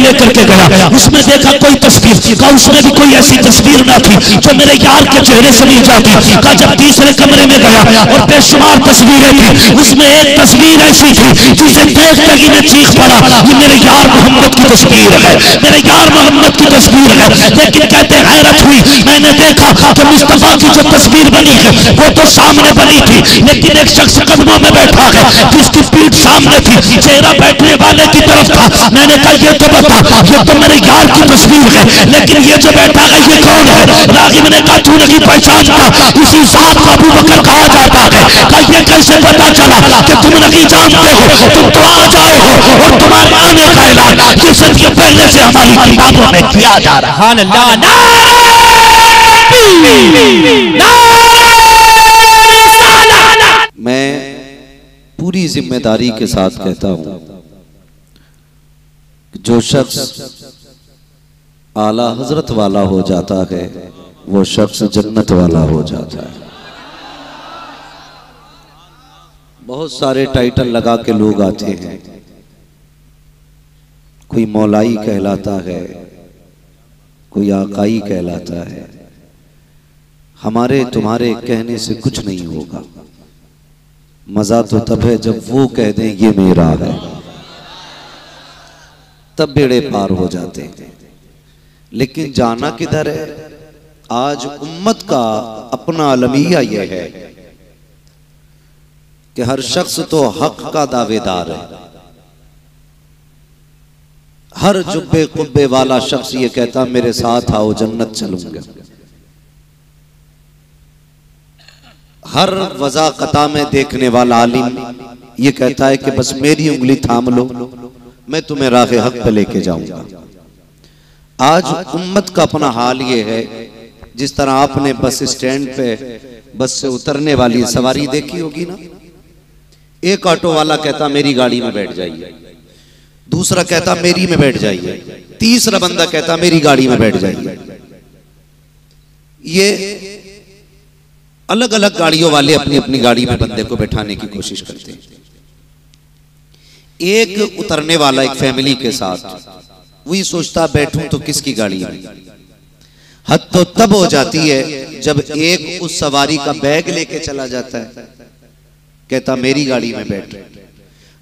लेकर के गया, उसमें देखा कोई तस्वीर, कहा उसमें भी कोई ऐसी तस्वीर ना थी जो मेरे यार के चेहरे से मिल जाती। कहा जब तीसरे कमरे में गया और बेशुमार तस्वीरें थी, उसमें एक तस्वीर ऐसी थी जिसे देख कर ही मैं चीख पड़ा, ये मेरे यार मोहम्मद की तस्वीर है, मेरे यार मोहम्मद की तस्वीर है। लेकिन कहते हैरत हुई, मैंने देखा कि मुस्तफा की जो तस्वीर बनी है वो तो सामने बनी थी, लेकिन एक शख्स कदमों में बैठा है जिसकी पीठ सामने थी, चेहरा बैठने वाले की तरफ था। मैंने कहा ये तो बता, ये तो मेरे यार की तस्वीर है, लेकिन ये जो बैठा है ये कौन है? रागिब ने कहा तू नहीं पहचानता, इसी साथ को अबू बकर कहा जाता है। कहा ये कैसे पता चला कि तुम नहीं जानते हो, तुम तो आ जाए हो और तुम्हारे आने का ऐलान ये सदी पहले से हमारी किताबों में किया जा रहा है। मैं पूरी जिम्मेदारी के साथ कहता हूं, जो शख्स आला हजरत वाला हो जाता है वो शख्स जन्नत वाला हो जाता है। बहुत सारे टाइटल लगा के लोग आते हैं, कोई मौलाई कहलाता है, कोई आकाई कहलाता है। हमारे तुम्हारे कहने से कुछ नहीं होगा, मजा तो तब है जब वो कह दें ये मेरा है, तब बेड़े पार हो जाते हैं। लेकिन जाना किधर है? आज उम्मत का अपना अलमिया यह है कि हर शख्स तो हक का दावेदार है। हर जुब्बे कुब्बे वाला शख्स ये कहता मेरे साथ आओ जन्नत चलूंगा। हर वज़ाक़ता में देखने वाला आलिम ये कहता है कि बस मेरी उंगली थाम लो, मैं तुम्हें राह हक पे लेके जाऊंगा। आज उम्मत का अपना हाल ये है, जिस तरह आपने बस स्टैंड पे बस से उतरने वाली सवारी देखी होगी ना, एक ऑटो वाला कहता मेरी गाड़ी में बैठ जाइए, दूसरा कहता मेरी में बैठ जाइए, तीसरा बंदा कहता मेरी गाड़ी में बैठ जाइए। ये अलग अलग गाड़ियों वाले अपनी अपनी गाड़ी में बंदे को बैठाने की कोशिश करते हैं। एक उतरने वाला एक फैमिली के साथ वही सोचता बैठूं तो किसकी गाड़ी में। हद तो तब हो जाती है जब एक उस सवारी का बैग लेके चला जाता है, कहता मेरी गाड़ी में बैठ।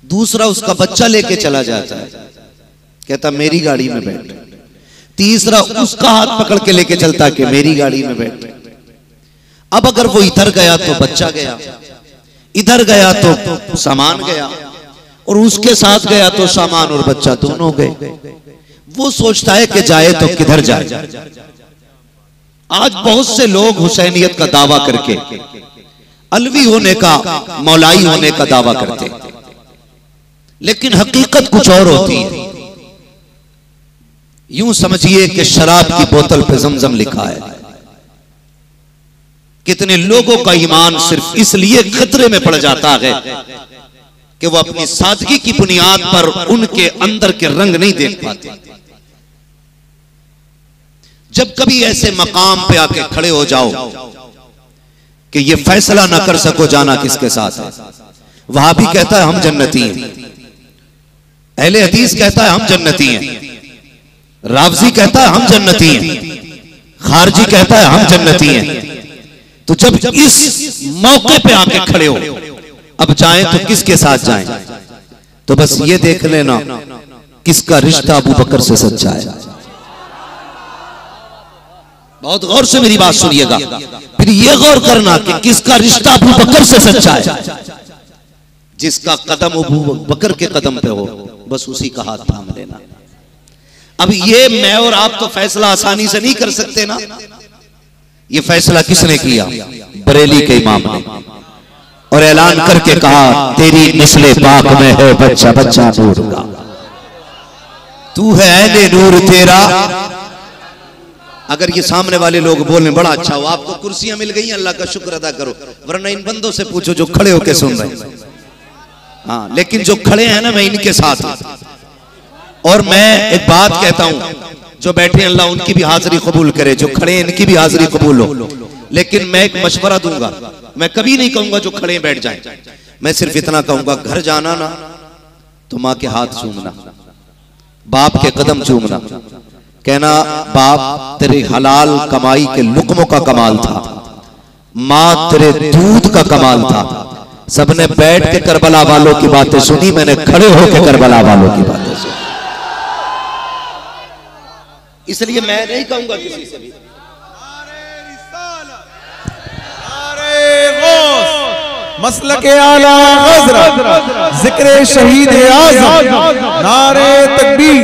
दूसरा उसका बच्चा लेके चला जाता है, कहता मेरी गाड़ी में बैठ। तीसरा उसका हाथ पकड़ के लेके चलता कि मेरी गाड़ी में बैठ। अब अगर वो इधर गया तो बच्चा गया, इधर गया तो सामान गया, और उसके साथ गया तो सामान और बच्चा दोनों गए। वो सोचता है कि जाए तो किधर जाए। आज बहुत से लोग हुसैनियत का दावा करके अलवी होने का, मौलाई होने का दावा करते, लेकिन हकीकत कुछ और होती है। यूं समझिए कि शराब की बोतल पे जमजम लिखा है। कितने लोगों का ईमान सिर्फ इसलिए खतरे में पड़ जाता है कि वो अपनी सादगी की बुनियाद पर उनके अंदर के रंग नहीं देख पाते। जब कभी ऐसे मकाम पे आके खड़े हो जाओ कि ये फैसला ना कर सको जाना किसके साथ है, वहां भी कहता है हम जन्नती हैं, अहले हदीस कहता है हम जन्नती हैं, रावजी कहता है हम जन्नती हैं, खारजी कहता है हम जन्नती हैं। तो जब इस मौके पे आके खड़े हो, अब जाएं तो किसके साथ जाएं? तो बस ये देख लेना किसका रिश्ता अबू बकर से सच्चा है। बहुत गौर से मेरी बात सुनिएगा, फिर ये गौर करना कि किसका रिश्ता अबू बकर से सच्चा है। जिसका कदम अबू बकर के कदम पे हो, बस उसी का हाथ थाम लेना। अब ये मैं और आप तो फैसला आसानी से नहीं कर सकते ना। ये फैसला किसने किया? बरेली के इमाम ने, और ऐलान करके कहा तेरी निस्ले पाक में है बच्चा बच्चा नूर का, तू है ऐने नूर तेरा। अगर ये सामने वाले लोग बोलने बड़ा अच्छा हो, आपको कुर्सियां मिल गई, अल्लाह का शुक्र अदा करो, वरना इन बंदों से पूछो जो खड़े होके सुन रहे हैं। हाँ, लेकिन जो खड़े हैं ना, मैं इनके साथ हूं। और मैं एक बात कहता हूं, जो बैठे अल्लाह उनकी भी हाजिरी कबूल करे, जो खड़े इनकी भी हाजिरी कबूल हो। लेकिन मैं एक मशवरा दूंगा, मैं कभी नहीं कहूंगा जो खड़े बैठ जाएं। मैं सिर्फ इतना कहूंगा, घर जाना ना तो माँ के हाथ चूमना, बाप के कदम चूमना, कहना बाप तेरे हलाल कमाई के लुक्मों का कमाल था, माँ तेरे दूध का कमाल था। सबने बैठ के करबला वालों की बातें सुनी, मैंने खड़े होकर करबला वालों की बातें सुनी। इसलिए मैं नहीं कहूंगा किसी से भी मसलके आला हज़रत ज़िक्र शहीद आज़म नारे तकबीर।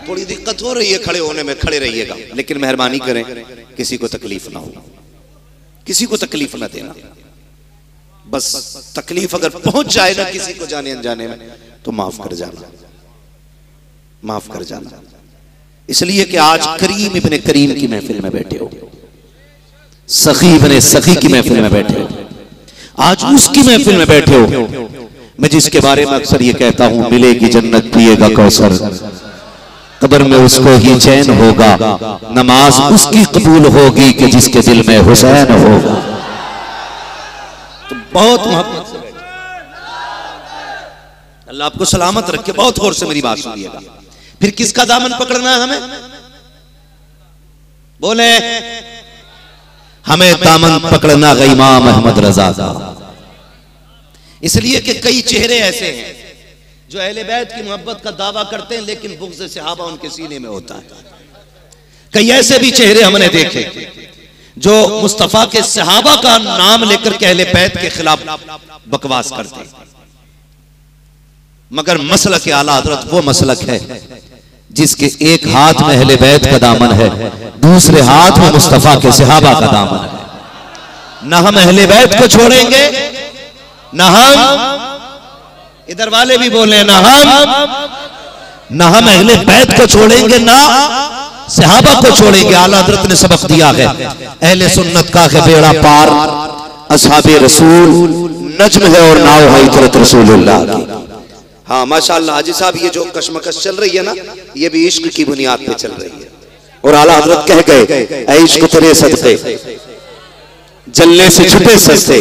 थोड़ी दिक्कत हो रही है खड़े होने में, खड़े रहिएगा, लेकिन मेहरबानी करें किसी को तकलीफ ना हो, किसी को तकलीफ ना देना। बस तकलीफ अगर पहुंच जाए ना किसी को जाने अनजाने में तो माफ कर जाना, माफ कर जाना। इसलिए कि आज करीम इब्ने करीम की महफिल में बैठे हो, सखी इब्ने सखी की महफिल में बैठे हो, आज उसकी महफिल में बैठे हो। मैं जिसके बारे में अक्सर ये कहता हूं, मिलेगी जन्नत पिएगा कौसर, कब्र में उसको ही चैन होगा, नमाज उसकी कबूल होगी कि जिसके दिल में हुसैन होगा। तो बहुत मोहब्बत से बैठे, अल्लाह आपको सलामत रखे। बहुत गौर से मेरी बात सुनिएगा। फिर किसका दामन पकड़ना है हमें? बोले हमें दामन पकड़ना है इमाम अहमद रजा का। इसलिए कि कई चेहरे ऐसे हैं जो अहले बैत की मोहब्बत का दावा करते हैं, लेकिन बुग़्ज़ सहाबा उनके सीने में होता है। कई ऐसे भी चेहरे हमने देखे जो मुस्तफा के सहाबा का नाम लेकर के अहले बैत के खिलाफ बकवास करते हैं। मगर मसलक आला हज़रत वो मसलक है जिसके एक हाथ में अहले बैत का दामन है, दूसरे हाथ में मुस्तफा के सहाबा का दामन है। न हम अहले बैत को छोड़ेंगे, न हम, इधर वाले भी बोले, न हम अहले बैत को छोड़ेंगे, ना सहाबा को छोड़ेंगे। आला हज़रत ने सबक दिया है, अहले सुन्नत का है बेड़ा पार, असहाबे रसूल नज्म है और नाव है इतरत रसूलुल्लाह की। हाँ माशाअल्लाह हाजी साहब, ये जो कशमकश चल रही है ना, ये भी इश्क की बुनियाद पे चल रही है। और आला हज़रत कह गए, ऐ इश्क तेरे सदके जलने से छुपे सस्ते,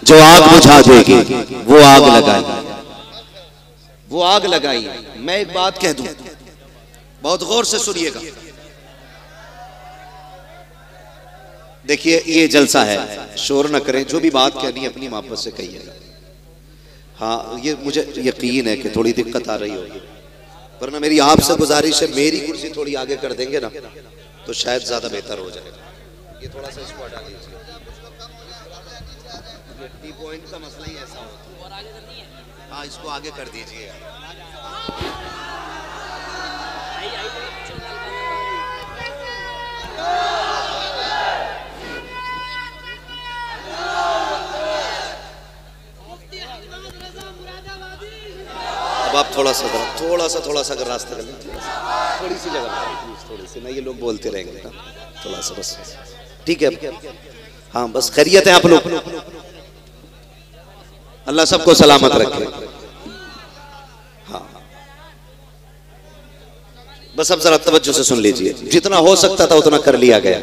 जो आग बुझा देगी वो आग लगाई, वो आग लगाई। मैं एक बात कह दूं, बहुत गौर से सुनिएगा। देखिए ये जलसा है, शोर न करें, जो भी बात कहनी है अपनी मोहब्बत से कहिएगा। हाँ ये मुझे यकीन है कि थोड़ी दिक्कत आ रही होगी, वरना मेरी आपसे गुजारिश है, मेरी कुर्सी थोड़ी आगे कर देंगे ना तो शायद ज्यादा बेहतर हो जाएगा। ये थोड़ा सा इसको हटा दीजिए, टी पॉइंट का मसला ही ऐसा होता है। हाँ इसको आगे कर दीजिए। अब आप थोड़ा सा अगर रास्ता कर लें, थोड़ी सी जगह, थोड़ी सी ना, ये लोग बोलते रहेंगे ना, थोड़ा सा बस, ठीक है। हाँ बस खैरियत है आप लोग, अल्लाह सबको सलामत रखे। हाँ बस अब जरा तवज्जो से सुन लीजिए, जितना हो सकता था उतना कर लिया गया।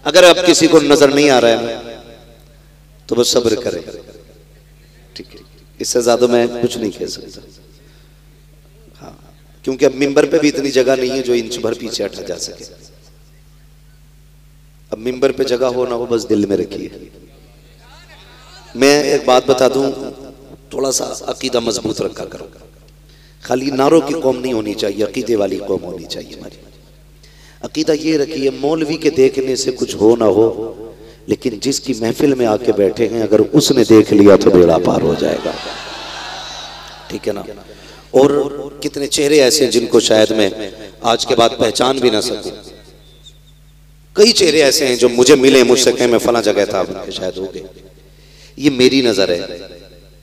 अगर अब किसी को नजर नहीं आ रहा है तो बस सब्र करें, ठीक है, इससे ज्यादा मैं कुछ नहीं कह सकता। हाँ क्योंकि अब मिंबर पे भी इतनी जगह नहीं है जो इंच भर पीछे हटा जा सके। अब मिंबर पे जगह हो ना हो, बस दिल में रखिए। मैं एक बात बता दूं, थोड़ा सा अकीदा मजबूत रखा करो। खाली नारों की कौम नहीं होनी चाहिए, अकीदे वाली कौम होनी चाहिए हमारी। अकीदा ये रखिए, मौलवी के देखने से कुछ हो ना हो, लेकिन जिसकी महफिल में आके बैठे हैं अगर उसने देख लिया तो बेड़ा पार हो जाएगा, ठीक है ना। और कितने चेहरे ऐसे हैं जिनको शायद मैं आज के बाद पहचान भी ना सकूं। कई चेहरे ऐसे हैं जो मुझे मिले, मुझसे कहें मैं फला जगह था, उनके शायद हो गए। ये मेरी नजर है,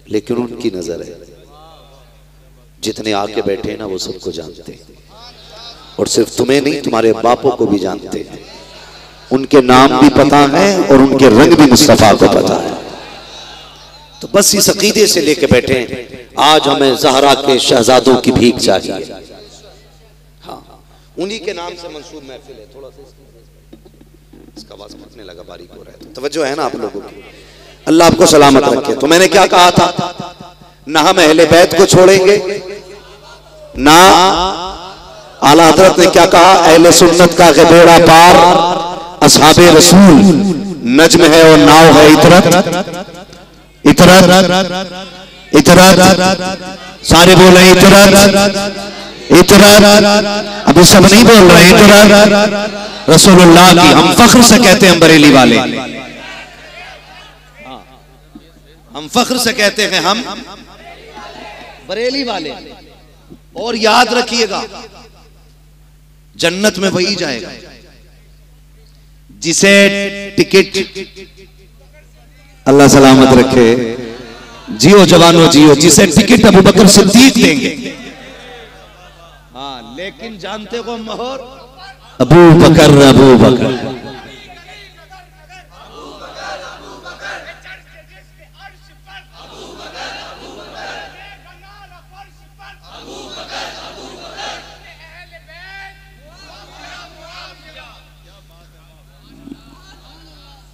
लेकिन उनकी नजर है। जितने आके बैठे हैं ना वो सबको जानते हैं, और सिर्फ तुम्हें नहीं तुम्हारे बापों को भी जानते हैं। उनके नाम भी पता है और उनके रंग भी मुस्तफा को पता है। तो बस इस अकीदे से लेके बैठे हैं, आज हमें ज़हरा के शहजादों की भीख चाहिए। हाँ उन्हीं के नाम से मंसूब महफिल है। थोड़ा सा इसका आवाज फटने लगा, बारीक हो रहा है, तो तवज्जो है ना आप लोगों की। अल्लाह आपको सलामत रखे। तो मैंने क्या कहा था, ना हम अहले बैत को छोड़ेंगे, ना आला हजरत ने क्या कहा, अहले सुन्नत का बेड़ा पार असहाबे रसूल नज्म है और नाव है इतरत इतरत इतरत, सारे बोल रहे इतरत इतरत, अभी सब नहीं बोल रहे इतरत रसूलुल्लाह की। हम फख्र से कहते हैं बरेली वाले, हम फख्र से कहते हैं हम बरेली वाले। और याद रखिएगा जन्नत में वही जाएगा जिसे टिकट, अल्लाह सलामत रखे, जियो जवानों जियो, जिसे टिकट अबू बकर सिद्दीक देंगे। हाँ, लेकिन जानते हो मोहर अबू बकर अबू बकर,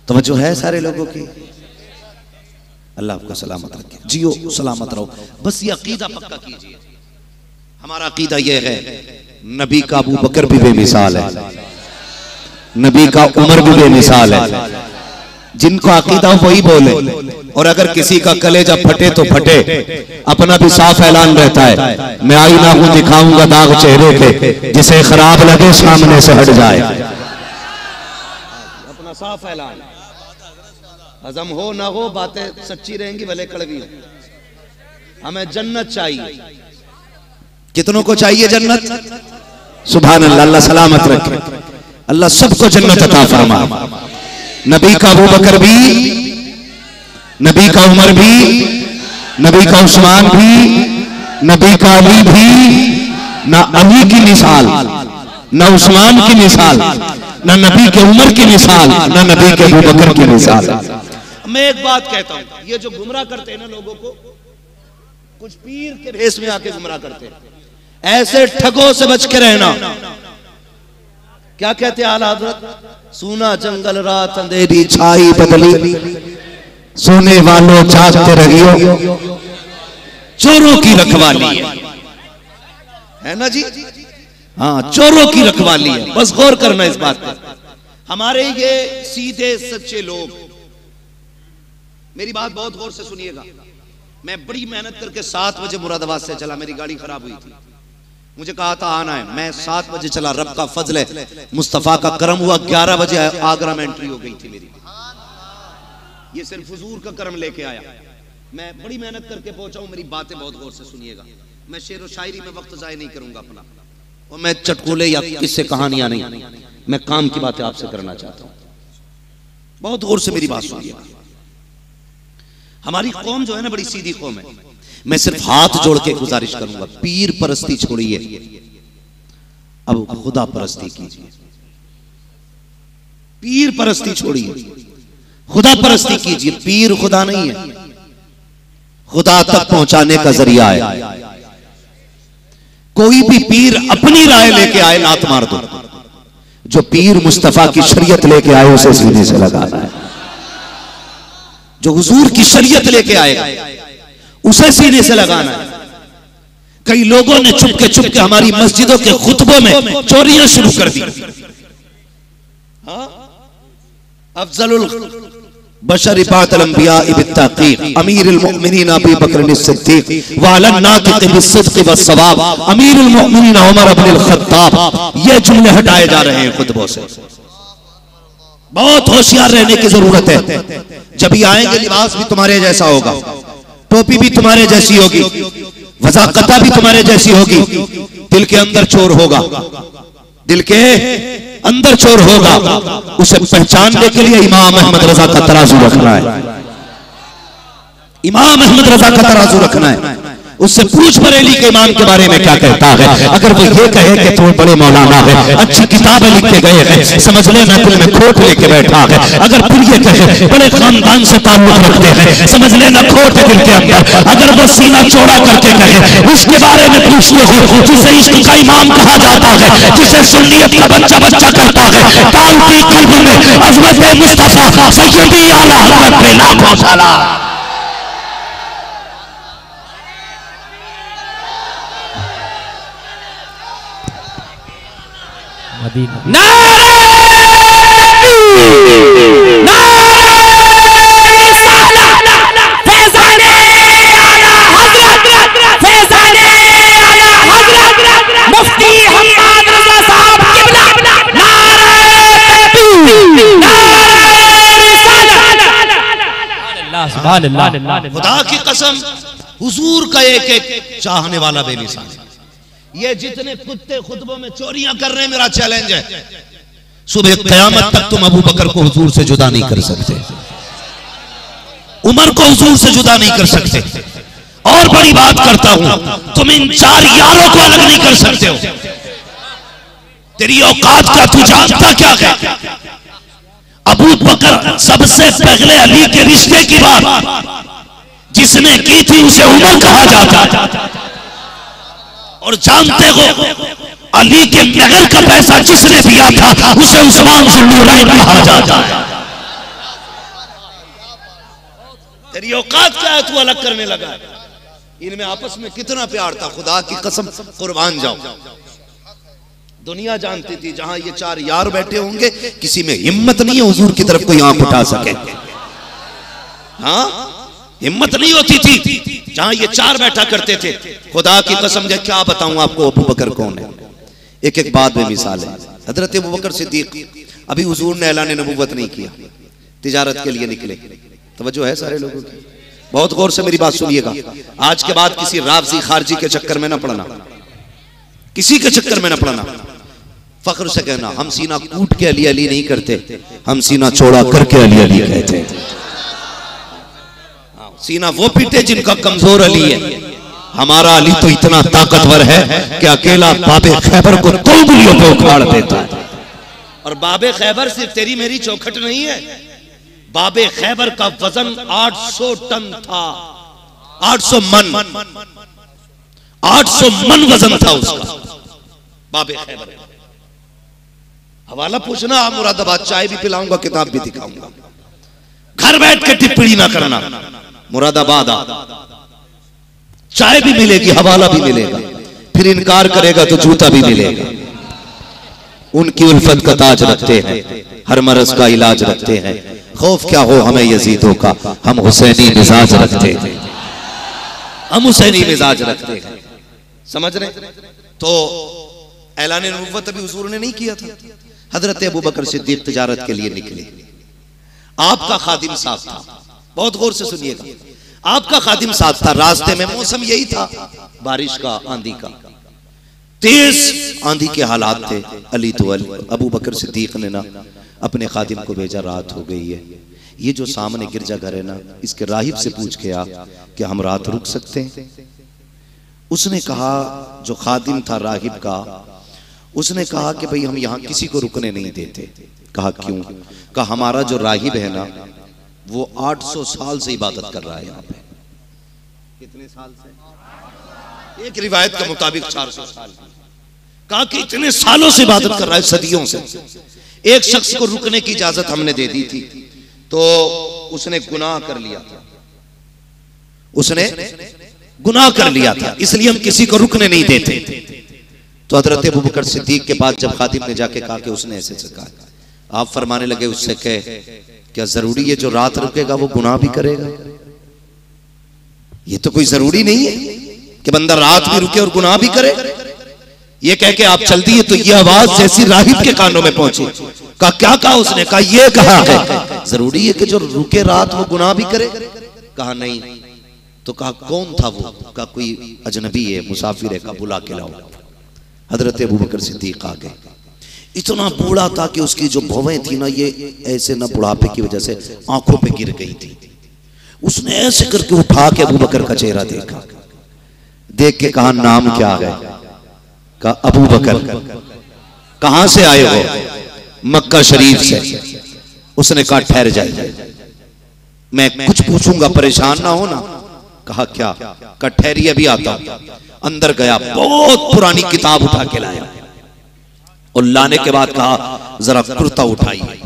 तवज्जो है सारे लोगों की। अल्लाह आपको सलामत रखे, जियो सलामत रहो, बस ये अकीदा पक्का कीजिए। हमारा अकीदा ये है, नबी का अबू बकर भी बेमिसाल है, नबी का उमर भी बेमिसाल है। जिनको अकीदा वही बोले, और अगर किसी का कलेजा फटे तो फटे, अपना भी साफ ऐलान रहता है, मैं आईना हूं दिखाऊंगा दाग चेहरे पे, जिसे खराब लगे सामने से हट जाए। अपना साफ ऐलान, हजम हो ना हो, बातें सच्ची रहेंगी भले कड़वी हो। हमें जन्नत चाहिए। कितनों को चाहिए जन्नत? सुभान अल्लाह, अल्लाह सलामत रखे, अल्लाह सबको जन्नत अता फरमा। नबी का अबू बकर भी, नबी का उमर भी, नबी का उस्मान भी, नबी का अली भी, ना अली की मिसाल, ना उस्मान की मिसाल, ना नबी के उमर की मिसाल, ना नबी के अबू बकर की मिसाल। मैं एक बात कहता हूं, ये जो गुमराह करते हैं ना लोगों को, कुछ पीर के भेष में आके गुमराह करते हैं, ऐसे ठगों से बच के रहना। क्या कहते हैं आला हज़रत, सूना जंगल रात अंधेरी छाई बदली, सोने वालों जागते रहियो, चोरों की रखवाली है ना जी। हाँ, चोरों की रखवाली है, बस गौर करना इस बात पर। हमारे ये सीधे सच्चे लोग, मेरी बात बहुत गौर से सुनिएगा। मैं बड़ी मेहनत करके 7 बजे मुरादाबाद से चला, मेरी गाड़ी खराब हुई थी, मुझे कहा था आना है, मैं 7 बजे चला। रब का फजल है, मुस्तफा का करम हुआ, 11 बजे आगरा में एंट्री हो गई थी मेरी। ये सिर्फ हुजूर का करम लेके आया। मैं बड़ी मेहनत करके पहुंचा हूं, मेरी बातें बहुत गौर से सुनिएगा। मैं शेर व शायरी में वक्त जाया नहीं करूंगा अपना, और मैं चटकुले या किससे कहानियां नहीं, मैं काम की बातें आपसे करना चाहता हूं। बहुत गौर से मेरी बात सुनिएगा। हमारी कौम जो है ना, बड़ी सीधी कौम है। मैं सिर्फ हाथ जोड़ के गुजारिश करूंगा, पीर परस्ती छोड़िए, अब खुदा परस्ती कीजिए। पीर परस्ती छोड़िए, खुदा परस्ती कीजिए। पीर खुदा नहीं है, खुदा तक पहुंचाने का जरिया है। कोई भी पीर अपनी राय लेके आए, लात मार दो। जो पीर मुस्तफा की शरीयत लेके आए, उसे सीने से लगाना है। जो हुजूर की शरीयत लेके आएगा, उसे सीने से लगाना है। कई लोगों ने चुपके चुपके हमारी मस्जिदों के खुतबों में चोरियां शुरू कर दी। अफजलुल बशर बातल अंबिया बित्तकीक अमीरुल मुमिनीन अबू बकर सिद्दीक व अलन नातिक बिस्सिद्क़ वस्सवाब अमीरुल मुमिनीन उमर इब्न अल-खत्ताब, ये जुमले हटाए जा रहे हैं खुतबों से। बहुत होशियार रहने की जरूरत है। जब ही आएंगे, लिबास भी तुम्हारे जैसा होगा, टोपी भी तुम्हारे जैसी होगी, वज़ाक़ता भी तुम्हारे जैसी होगी। दिल के अंदर चोर होगा, दिल के अंदर चोर होगा, उसे पहचानने के लिए इमाम अहमद रजा का तराजू रखना है। इमाम अहमद रजा का तराजू रखना है। उससे पूछ बरेली के इमाम के बारे में क्या कहता है। अगर वो ये कहे कि तुम बड़े मौलाना है, अच्छी किताबें लिख के गए हैं, समझ लेना दिल में खोट लेके बैठा है। अगर फिर ये कहे बड़े खानदान से ताल्लुक रखते हैं, समझ लेना खोट है दिल के अंदर। अगर वो सीना चौड़ा करके कहे, उसके बारे में पूछते हो जिसे इश्क का इमाम कहा जाता है, जिसे सुन्नियत का बच्चा बच्चा करता है, तालती कल्ब में अज़मत मुस्तफा सय्यदी आला हज़रत पे लाखों सलाम। खुदा की कसम हुजूर का एक एक चाहने वाला बेमिसाल है। ये जितने कुत्ते खुतबों में चोरियां कर रहे हैं, मेरा चैलेंज है, सुबह क़यामत तक तुम अबू बकर को हुजूर से जुदा नहीं कर सकते, उमर को हुजूर से जुदा नहीं कर सकते। और बड़ी बात करता हूं, तुम इन 4 यारों को अलग नहीं कर सकते हो। तेरी औकात का तू जानता क्या है? अबू बकर सबसे पहले अली के रिश्ते की बात जिसने की थी उसे उमर कहा जाता, और जानते हो अली के नगर का पैसा जिसने दिया था उसे उस्मान ज़ुन्नुरैन कहा जाता। तेरी औकात क्या है, तू अलग करने लगा? इनमें आपस में कितना प्यार था, खुदा की कसम कुर्बान जाओ। दुनिया जानती थी जहां ये 4 यार बैठे होंगे किसी में हिम्मत नहीं है हुजूर की तरफ कोई आंख उठा सके। हाँ, हिम्मत नहीं होती थी जहां ये 4 बैठा करते थे। खुदा की कसम है, क्या बताऊं आपको अबू बकर कौन है। एक एक बात में मिसाल है। हजरत अबू बकर सिद्दीक, अभी हुजूर ने ऐलान नबूवत नहीं किया, तिजारत के लिए निकले। तवज्जो है सारे लोगों की? बहुत गौर से मेरी बात सुनिएगा। आज के बाद किसी राफ़ज़ी खारजी के चक्कर में ना पड़ना, किसी के चक्कर में ना पड़ना। फख्र से कहना, हम सीना कूट के अली अली नहीं करते, हम सीना चौड़ा करके अली अली कहते हैं। सीना वो पीटे जिनका कमजोर अली है। हमारा अली तो इतना ताकतवर है कि अकेला बाबे खैबर को 2 उंगलियों पे उखाड़ देता है। और बाबे खैबर सिर्फ तेरी मेरी चौखट नहीं है, बाबे खैबर का वजन 800 टन था, 800 मन, 800 मन वजन था उसका बाबे खैबर। हवाला पूछना, आप मुरादाबाद चाय भी पिलाऊंगा, किताब भी दिखाऊंगा। घर बैठ के टिप्पणी ना करना। मुरादाबाद चाय भी मिलेगी, हवाला भी मिलेगा, फिर इनकार करेगा तो जूता भी मिलेगा। उनकी उल्फत का ताज रखते हैं, हर मरज का इलाज रखते हैं। खौफ क्या हो हमें यजीदों का, हम हुसैनी मिजाज रखते हैं, हम हुसैनी मिजाज रखते हैं। समझ रहे? तो ऐलान नबूवत अभी हुजूर ने नहीं किया था। हजरत अबू बकर सिद्दीक तिजारत के लिए निकले। आपका खादिम साथ था, बहुत गौर से सुनिएगा। आपका खादिम साथ था। रास्ते में मौसम यही था, बारिश का, आंधी का, तेज आंधी के हालात थे। अली तो अबू बकर सिद्दीक ने ना अपने खादिम को भेजा, रात हो गई है, ये जो सामने गिरजाघर है ना, इसके राहिब से पूछ के आ कि हम रात रुक सकते हैं। उसने कहा, जो खादिम था राहिब का, उसने कहा कि भाई हम यहाँ किसी को रुकने नहीं देते। कहा क्यों? कहा हमारा जो राहिब है ना वो 800 साल से इबादत कर रहा है यहाँ पे। कितने साल से? एक रिवायत के मुताबिक 400 साल। कहा कि इतने सालों से इबादत कर रहा है, सदियों से। एक शख्स को रुकने की इजाजत हमने दे दी थी तो उसने गुनाह कर लिया था, उसने गुनाह कर लिया था, इसलिए हम किसी को रुकने नहीं देते। तो हजरत अबू बकर सिद्दीक के पास जब खादिम ने जाके कहा कि उसने ऐसे से कहा, आप फरमाने लगे उससे कहे क्या जरूरी है जो रात रुकेगा वो गुनाह भी करेगा? ये तो कोई जरूरी नहीं है कि बंदा रात भी रुके और गुनाह भी करे। ये कह के आप चल दिए तो ये आवाज जैसी राहिब के कानों में पहुंची। कहा क्या कहा उसने? कहा ये कहा है जरूरी है कि जो रुके रात वो गुनाह भी करे? कहा नहीं। तो कहा कौन था वो? कहा कोई अजनबी है, मुसाफिर है, का बुला के लाओ। हजरत अबू बकर सिद्दीक आ गए। इतना बूढ़ा था कि उसकी जो भौवें थी ना, ये ऐसे ना बुढ़ापे की वजह से आंखों पे गिर गई थी। उसने ऐसे करके उठा के अबू बकर का चेहरा देखा, देख के कहा नाम क्या है? कहा अबू बकर। कहां से आए हो? मक्का शरीफ से। उसने कहा ठहर जाइए, मैं कुछ पूछूंगा, परेशान ना हो ना। कहा क्या? कहा ठहरिए अभी आता हूं। अंदर गया, बहुत पुरानी किताब उठा के लाया और लाने के बाद कहा जरा कुर्ता उठाइए।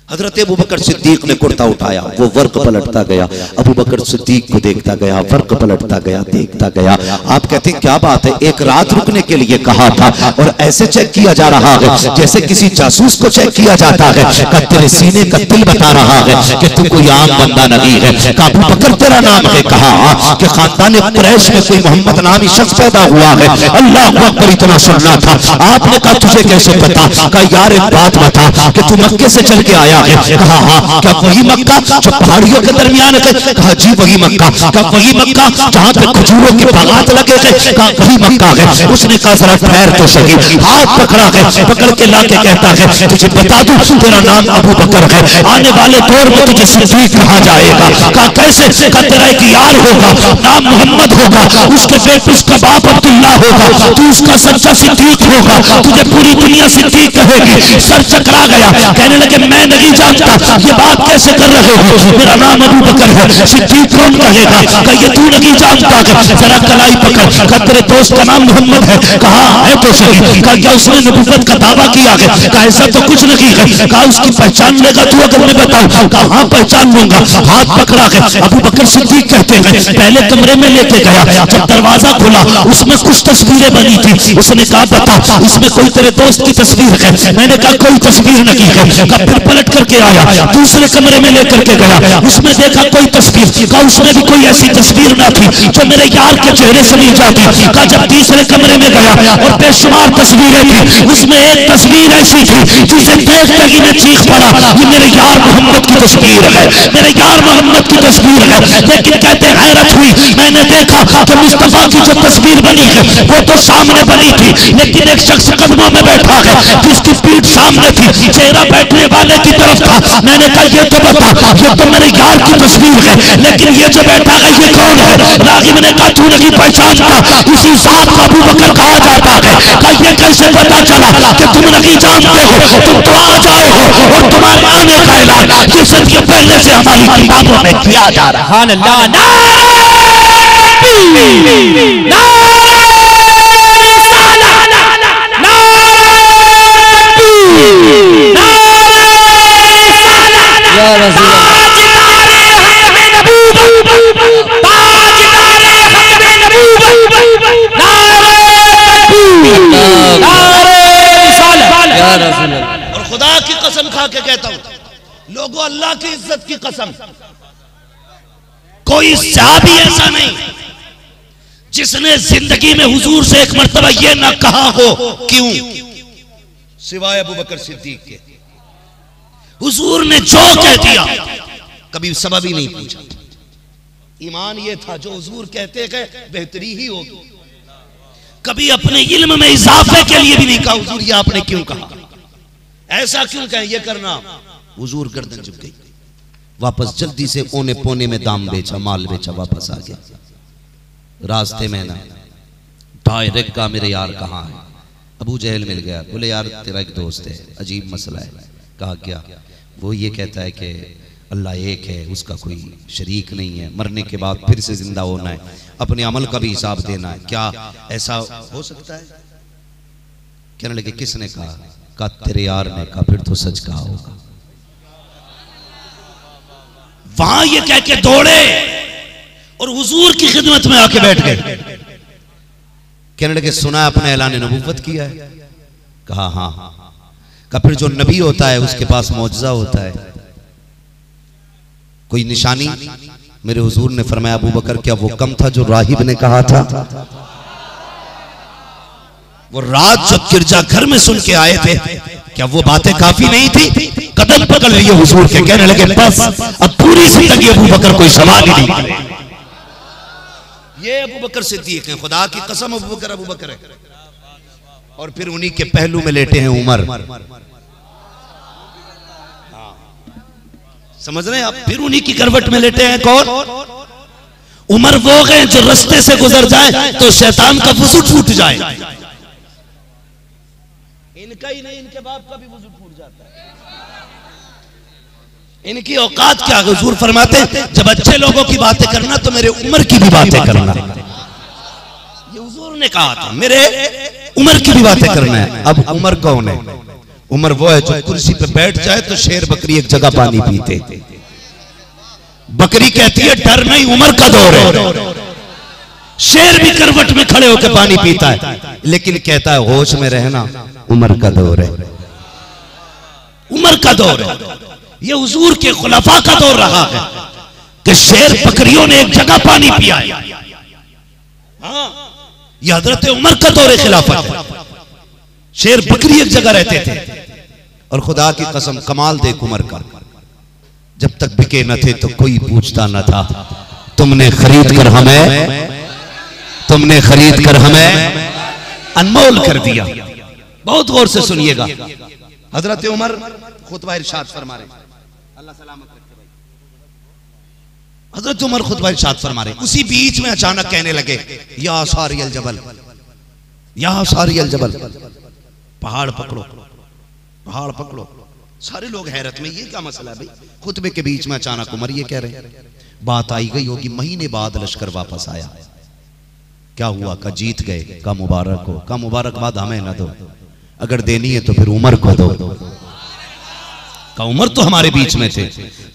हजरत अबू बकर सिद्दीक ने कुर्ता उठाया, वो वर्क पलटता गया, अबू बकर सिद्दीक को देखता गया, वर्क पलटता गया, देखता गया। आप कहते हैं क्या बात है, एक रात रुकने के लिए कहा था और ऐसे चेक किया जा रहा है जैसे किसी जासूस को चेक किया जाता है। का तेरे सीने का तिल बता रहा है कि तू कोई आम बंदा नहीं है। का अबू बकर तेरा नाम है? कहा कि खानदान कुरैश में कोई मोहम्मद नामी शख्स पैदा हुआ है। अल्लाह अकबर इतना सुनना था। आपने कहा तुझे कैसे पता? कहा यार एक बात बता कि तू मक्के से चल के आया है। कहा हाँ। क्या वही मक्का जो पहाड़ियों के दरमियान है? कहा जी वही मक्का। क्या वही मक्का जहाँ पे खजूरों के बागात लगे थे? कहा वही मक्का है। उसने कहा जरा ठहर तो सही। हाथ पकड़ा है, पकड़ के लाके कहता है तुझे बता दूं तेरा नाम अबू बकर है, आने वाले दौर में तुझे सिद्दीक कहा जाएगा। कहा कैसे? कहा तेरा एक यार होगा, नाम मोहम्मद होगा, उसके बेटे उसका बाप अब्दुल्ला होगा, तू उसका सच्चा सिद्दीक होगा, तुझे पूरी दुनिया सिद्दीक कहेगी। सर चकरा गया, कहने लगे मैं नहीं जानता ये बात कैसे कर रहे हो, मेरा नाम अबू बकर है, सिद्दीक कौन कहेगा? कहा ये तू नहीं जानता? जरा कलाई पकड़। कहा तेरे दोस्त का नाम मोहम्मद है। कहा है तो सही। कहा क्या उसने नबूवत का दावा किया है? कहा ऐसा तो कुछ नहीं है। कहा उसकी पहचान लेगा तू अगर मैं बताऊं? कहा हाँ पहचान लूंगा। हाथ पकड़ा है, अबू बकर सिद्दीक कहते हैं पहले कमरे में लेके गया, जब दरवाजा खुला उसमें कुछ तस्वीरें बनी थी। उसने कहा बता इसमें कोई तेरे दोस्त की तस्वीर है? मैंने कहा कोई तस्वीर नहीं है। कहा फिर पलट करके आया, दूसरे कमरे में लेकर के गया, उसमें देखा कोई तस्वीर। कहा उसमें भी कोई ऐसी तस्वीर ना थी जो मेरे यार के चेहरे से मिल जाती। कहा जब तीसरे कमरे में गया और बेशुमार तस्वीरें थी, उसमें एक तस्वीर ऐसी थी जिसे देखते ही मैं चीख पड़ा ये मेरे यार मोहम्मद की तस्वीर है, मेरे यार मोहम्मद की तस्वीर है। लेकिन कहते हैरत हुई, मैंने देखा कि मुस्तफा की जो तस्वीर बनी है वो तो सामने बनी थी, लेकिन एक शख्स कदमों में बैठा है जिसकी पीठ सामने थी, चेहरा बैठने वाले की तरफ था। मैंने कहा ये तो बता, ये तो मेरे यार की तस्वीर है, लेकिन ये जो बैठा है ये कौन है? रागिब ने कहा तू नहीं पहचानता, इसी साथ अबू बकर कहा जाता है। कहा ये कैसे पता चला कि तुम नहीं जानते हो? तुम तो आ जाए हो और तुम्हारे आने का ऐलान ये सदी पहले से हमारी किताबों में किया जा रहा है। और खुदा की कसम खा के कहता हूं लोगों, अल्लाह की इज्जत की कसम, कोई सहाबी ऐसा नहीं जिसने जिंदगी में हुजूर से एक मर्तबा ये ना कहा हो क्यों, सिवाय अबू बकर सिद्दीक के। हुजूर ने जो कह दिया कभी सबब ही नहीं पूछा। ईमान ये था जो हुजूर कहते गए बेहतरी ही होगी। कभी अपने इल्म में इजाफे के लिए भी नहीं कहा हुजूर ये आपने क्यों कहा, ऐसा क्यों कहें ये करना। हुजूर गर्दन झुक गई, वापस जल्दी से ओने पोने में दाम बेचा, माल बेचा, वापस आ गया। रास्ते में ना डायरेक्ट का मेरे यार कहाँ है? अबू जहल मिल गया, बोले यार तेरा एक दोस्त है, अजीब मसला है। कहा क्या? वो ये कहता है कि अल्लाह एक है, उसका कोई शरीक नहीं है, मरने के बाद फिर से जिंदा होना है, अपने अमल का भी हिसाब देना है, क्या ऐसा हो सकता है? कहने लगे किसने कहा? कहा तेरे यार ने। कहा फिर तो सच कहा होगा। वहां ये कह के दौड़े और हुजूर की खिदमत में आके बैठ गए। कहने लगे सुना अपने ऐलान नबूवत किया है? कहा हाँ। कहा फिर जो नबी होता है उसके पास मौजज़ा होता है, कोई निशानी? मेरे हुजूर ने फरमाया अबू बकर क्या वो कम था जो राहिब ने कहा था? वो रात जब गिरजा घर में सुन के आए थे, क्या वो बातें काफी नहीं थी? कदम पकड़ लिए हुजूर के, कहने लगे बस अब पूरी जिंदगी अबू बकर कोई सवाल ही नहीं। ये अबू बकर सिद्दीक हैं, खुदा की कसम अबू बकर है। और फिर उन्हीं के पहलू में लेटे हैं उमर। समझ रहे हैं आप? फिर उन्हीं की करवट में लेटे हैं कौन? उमर वो गए जो रास्ते से गुजर जाए तो शैतान का वुजू फूट जाए। इनका ही नहीं, इनके बाप का भी वुजू फूट जाता है। इनकी औकात क्या? हुजूर फरमाते जब अच्छे लोगों की बातें करना तो मेरे उम्र की भी बातें करना। ये हुजूर ने कहा था, मेरे उम्र की भी बातें करना है। अब उमर कौन है? उमर वो है जो कुर्सी पे बैठ जाए तो शेर बकरी एक जगह पानी पीते। बकरी कहती है डर नहीं, उमर का दौर है। शेर भी करवट में खड़े होकर पानी पीता है, लेकिन कहता है होश में रहना, उमर का दौर है। उमर का दौर है, ये हुजूर के खुलाफा का दौर रहा है कि शेर बकरियों ने एक जगह पानी पिया है। हाँ, ये हजरत उमर का दौर खिलाफत है। शेर बकरी एक जगह रहते थे। और खुदा की कसम कमाल देख उमर का, जब तक बिके न थे तो कोई पूछता न था। तुमने खरीद कर हमें अनमोल कर दिया। बहुत गौर से सुनिएगा। हजरत उमर खुतबा इरशाद फरमा रहे, अल्लाह सलामत रखे भाई। हजरत उमर खुतबा इरशाद फरमा रहे, उसी बीच में अचानक कहने लगे या सारियल जबल, या सारियल जबल, पहाड़ पकड़ो, पहाड़ पकड़ो। सारे लोग हैरत में, ये क्या मसला है भाई? खुतबे के बीच में अचानक उमर ये कह रहे हैं। बात आई गई होगी, महीने बाद लश्कर वापस आया। क्या हुआ? का जीत गए, का मुबारक हो, का मुबारकबाद हमें न दो, अगर देनी है तो फिर उमर को दो। का उमर तो हमारे बीच में थे,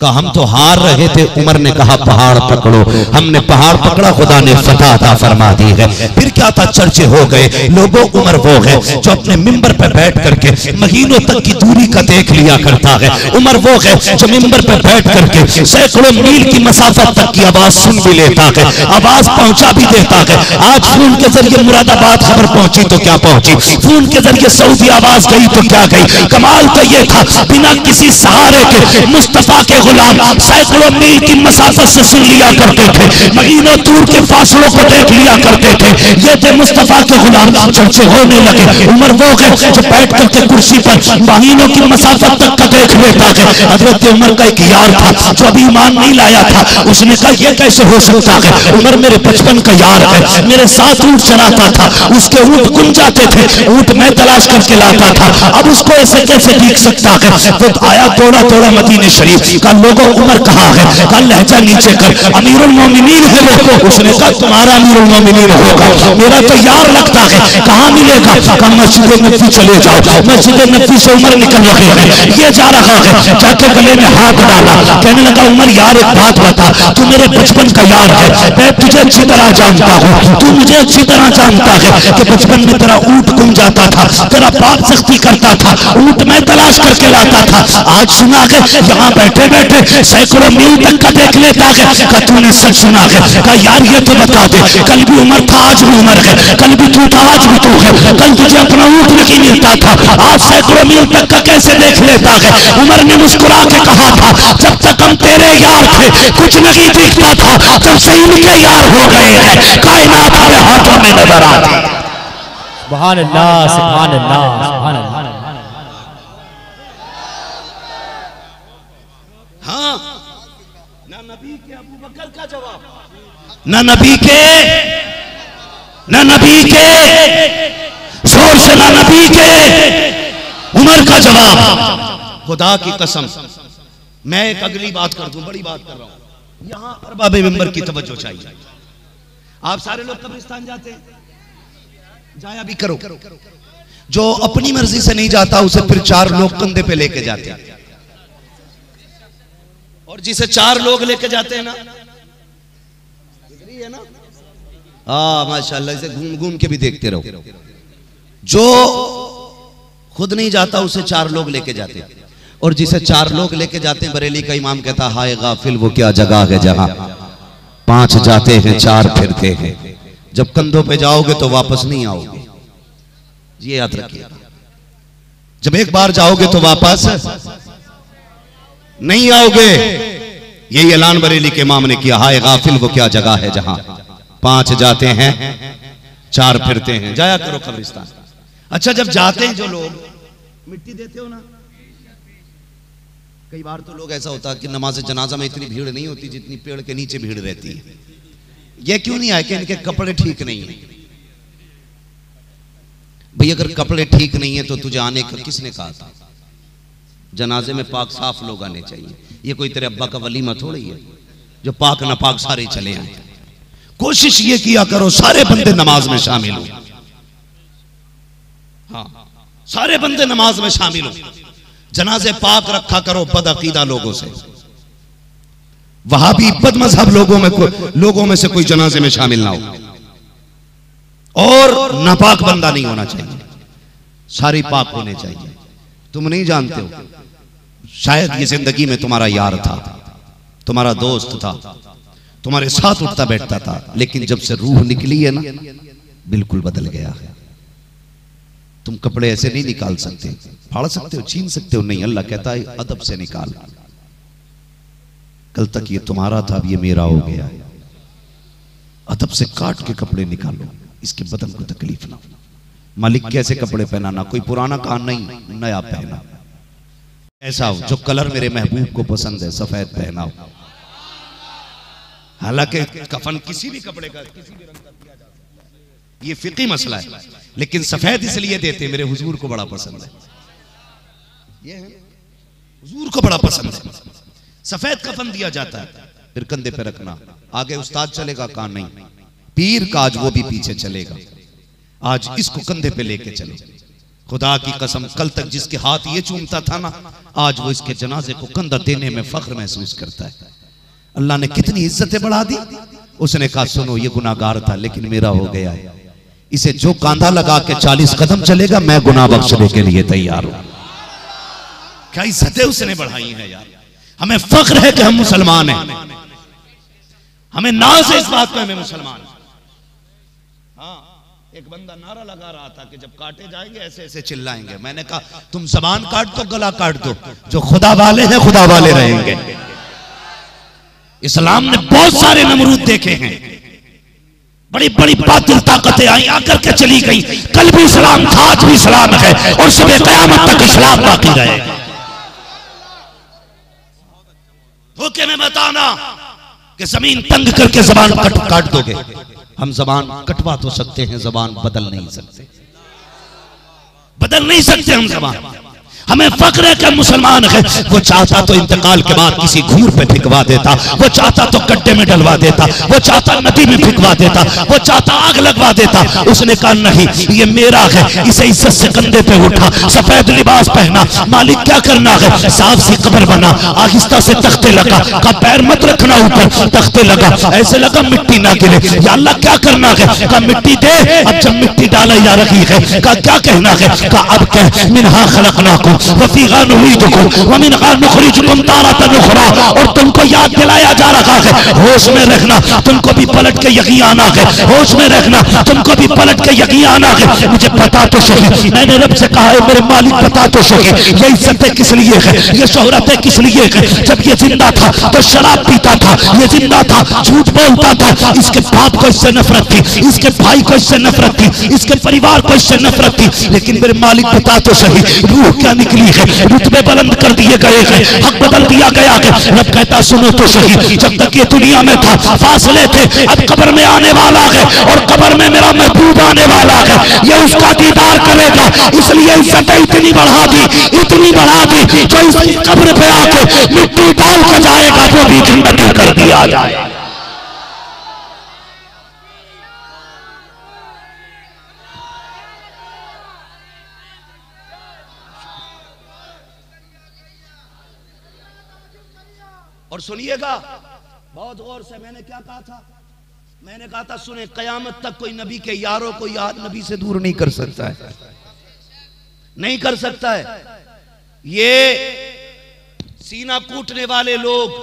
का हम तो हार रहे थे, उमर ने कहा पहाड़ पकड़ो, हमने पहाड़ पकड़ा, खुदा ने फतह अता फरमा दी है। फिर क्या था? चर्चे हो गए लोगों, उमर वो है जो अपने मिंबर पर बैठ करके महीनों तक की दूरी का देख लिया करता है। उमर वो है जो मिंबर पर बैठ करके सैकड़ों मील की मसाफत तक की आवाज सुन भी लेता है, आवाज पहुंचा भी देता है। आज फोन के जरिए मुरादाबाद खबर पहुंची तो क्या पहुंची, फोन के जरिए सऊदी आवाज गई तो क्या गई। कमाल तो ये था, बिना किसी सहारे के मुस्तफा के गुलाम सैकड़ों मील की मसाफत से सुन लिया करते थे, महीनों दूर के फासलों को देख लिया करते थे। ये थे मुस्तफा के गुलाम। चर्चे होने लगे, उमर वो है जो बैठ करके कुर्सी पर महीनों की मसाफत तक का देख लेता है। हजरत उमर का एक यार था जो अभी ईमान नहीं लाया था, उसने कहा ये कैसे हो सकता है? उमर मेरे बचपन का यार है, मेरे साथ ऊंट चलाता था, उसके ऊंट गुम जाते थे, ऊंट मैं तलाश करके लाता था, अब उसको ऐसे कैसे दिख सकता है? वो आया थोड़ा थोड़ा मदीने शरीफ का, लोगों उमर कहाँ है? कल लहजा नीचे कर, अमीरुल मोमिनीन है वो। उसने कहा तुम्हारा अमीरुल मोमिनीन होगा, मेरा तो यार लगता है, कहाँ मिलेगा? कहा मस्जिद नबी चले जाओ। मस्जिद नबी से उमर निकल रहे हैं, ये जा रहा है, जाके गले में हाथ डाला, कहने लगा उमर यार एक बात बता, तू मेरे बचपन का यार है, मैं तुझे अच्छी तरह जानता हूँ, तू मुझे अच्छी तरह जानता है कि बचपन में तेरा ऊंट गुम जाता था, तेरा बाप सख्ती करता था, ऊंट मैं तलाश करके लाता था। आज सुना है यहाँ बैठे बैठे सैकड़ों मील तक का देख लेता है, का तूने सच सुना है? का यार ये तो बता दे, कल भी उमर था, आज भी उमर है, कल भी तू था, आज भी तू है, कल तुझे अपना ऊंट नहीं मिलता था, आज सैकड़ों मील तक का कैसे देख लेता है? उमर ने मुस्कुरा के कहा था जब तक हम तेरे यार थे कुछ नहीं दिखता था, जब से इनके यार हो गए हैं कायनात हमें हाथों में नजर आती है। सुभान अल्लाह, सुभान अल्लाह, सुभान अल्लाह। हाँ, ना नबी के अबू बकर का जवाब, ना नबी के जोर से, ना नबी के उमर का जवाब। खुदा की कसम मैं एक अगली बात कर दूं, बड़ी बात कर रहा हूं, यहां अरबाब मिंबर की तवज्जो चाहिए। आप सारे लोग कब्रिस्तान जाते हैं, जाया भी करो। जो अपनी मर्जी से नहीं जाता उसे फिर 4 लोग कंधे पे लेके जाते हैं, और जिसे 4 लोग लेके जाते हैं ना, है ना, माशाल्लाह, इसे घूम घूम के भी देखते रहो। जो खुद नहीं जाता उसे 4 लोग लेके जाते हैं, और जिसे 4 लोग लेके जाते हैं, बरेली का इमाम कहता हाय गाफिल वो क्या जगह है जहां 5 जाते हैं 4 फिरते हैं, जब कंधों पे जाओगे तो वापस नहीं आओगे, ये याद रखिएगा। जब एक बार जाओगे तो वापस नहीं आओगे। यही ऐलान बरेली के इमाम ने किया, हाय गाफिल वो क्या जगह है जहां 5 जाते हैं 4 फिरते हैं। जाया करो कब्रिस्तान। अच्छा, जब जाते हैं जो लोग, मिट्टी देते हो ना? कई बार तो लोग ऐसा होता है कि नमाज जनाजा में इतनी भीड़ नहीं होती जितनी पेड़ के नीचे भीड़ रहती है। ये क्यों नहीं आए कि इनके कपड़े ठीक नहीं है। भाई अगर कपड़े ठीक नहीं है तो तुझे आने का किसने कहा था? जनाजे में पाक साफ लोग आने चाहिए। ये कोई तेरे अब्बा का वलीमा थोड़ी है जो पाक ना पाक सारे चले आए। कोशिश ये किया करो सारे बंदे नमाज में शामिल हो। हाँ, सारे बंदे नमाज में शामिल हो, जनाजे पाक रखा करो बदअकीदा लोगों से। वहाबी बद मजहब लोगों में से कोई जनाजे में शामिल ना हो, और नापाक बंदा नहीं होना चाहिए, सारी पाक होने चाहिए। तुम नहीं जानते हो, शायद ये जिंदगी में तुम्हारा यार था, तुम्हारा दोस्त था, तुम्हारे साथ उठता बैठता था, लेकिन जब से रूह निकली है ना, बिल्कुल बदल गया है। तुम कपड़े ऐसे नहीं निकाल सकते, फाड़ सकते हो, छीन सकते हो, नहीं, अल्लाह कहता है अदब से निकाल। कल तक ये तुम्हारा था, अब ये मेरा हो गया है, अदब से काट के कपड़े निकालो, इसके बदन को तकलीफ ना। मालिक कैसे कपड़े पहनाना, कोई पुराना कान नहीं, नया पहना। ऐसा हो जो कलर मेरे महबूब को पसंद है, सफेद पहनाओ। हालांकि कफन किसी भी कपड़े का, किसी भी रंग का दिया जा सकता है, ये फिकी मसला है, लेकिन सफेद इसलिए देते मेरे हुजूर को बड़ा पसंद है, ये है हुजूर को बड़ा पसंद है, सफेद कफन दिया जाता है। फिर कंधे पे रखना, आगे उस्ताद चलेगा, कान नहीं, पीर का आज वो भी पीछे चलेगा, आज इसको कंधे पे लेके चलो। खुदा की कसम, कल तक जिसके हाथ ये चूमता था ना, आज वो इसके जनाजे को कंधा देने में फख्र महसूस करता है। अल्लाह ने कितनी इज्जतें बढ़ा दी। उसने कहा सुनो, ये गुनाहगार था लेकिन मेरा हो गया है, इसे जो कांधा लगा के 40 कदम चलेगा, मैं गुनाह बख्शने के लिए तैयार हूं। क्या इज्जतें उसने बढ़ाई हैं यार। हमें फख्र है कि हम मुसलमान हैं, हमें नाज है इस बात पे हमें मुसलमान। हाँ, एक बंदा नारा लगा रहा था कि जब काटे जाएंगे ऐसे ऐसे चिल्लाएंगे। मैंने कहा तुम जबान काट दो, गला काट दो, जो खुदा वाले हैं खुदा वाले रहेंगे। इस्लाम ने बहुत सारे नमरूद देखे हैं, बड़ी बड़ी बातिल ताकतें आई, आकर के चली गई। कल भी इस्लाम था, आज भी इस्लाम है, और सुबह क़यामत तक इस्लाम बाकी रहेगा। धोखे में बताना कि जमीन तंग करके जबान काट दोगे। हम जबान कटवा तो सकते हैं, जबान बदल नहीं सकते, बदल नहीं सकते हम जबान। हमें फख्र है कि मुसलमान है। वो चाहता तो इंतकाल के बाद किसी घूर पे फिकवा देता, वो चाहता तो गड्ढे में डलवा देता, वो चाहता नदी में फिकवा देता, वो चाहता आग लगवा देता। उसने कहा नहीं, ये मेरा है। इसे इज्जत से कंधे पे उठा, सफेद लिबास पहना, मालिक क्या करना है, साफ सी कब्र बना, आहिस्ता से तख्ते लगा, का पैर मत रखना ऊपर, तख्ते लगा, ऐसे लगा मिट्टी ना गिरे। या अल्लाह क्या करना है, का मिट्टी दे। अब जब मिट्टी डाला जा रही है, का क्या कहना है, का अब कह मिनहा खलकनाकुम वफीहा नुईदुकुम वमिनहा नुखरिजुकुम तारतन उखरा। और तुमको याद दिलाया जा रहा है, होश में रखना, तुमको भी पलट के यकीन आना है, होश में रखना, तुमको भी पलट के यकीन आना है। मुझे पता तो सही, मैंने रब से कहा है मेरे मालिक पता तो सही, ये इज्जतें किस लिए है, ये शोहरतें किस लिए है। जब ये जिंदा था तो शराब पीता था, ये जिंदा था झूठ बोलता था, इसके बाप को इससे नफरत थी, इसके भाई को इससे नफरत थी, इसके परिवार को इससे नफरत थी। लेकिन मेरे मालिक पता तो सही, रूह क्या निकली है, रुतबे बुलंद कर दिए गए हैं, हक बदल दिया गया है। रब कहता सुनो तो सही, जब तक ये दुनिया में था फासले थे, अब कब्र में आने वाला है, और कब्र में मेरा महबूब आने वाला है, ये उसका दीदार करेगा। इसलिए इज्जत इतनी बढ़ा दी, इतनी बढ़ा दी, जो इस कब्र पे आके मिट्टी डाल के जाएगा वो भी जिंदगी कर दिया जाए। और सुनिएगा बहुत गौर से, मैंने क्या कहा था, मैंने कहा था सुने, कयामत तक कोई नबी के यारों को यार नबी से दूर नहीं कर सकता है, नहीं कर सकता है। ये सीना कूटने वाले लोग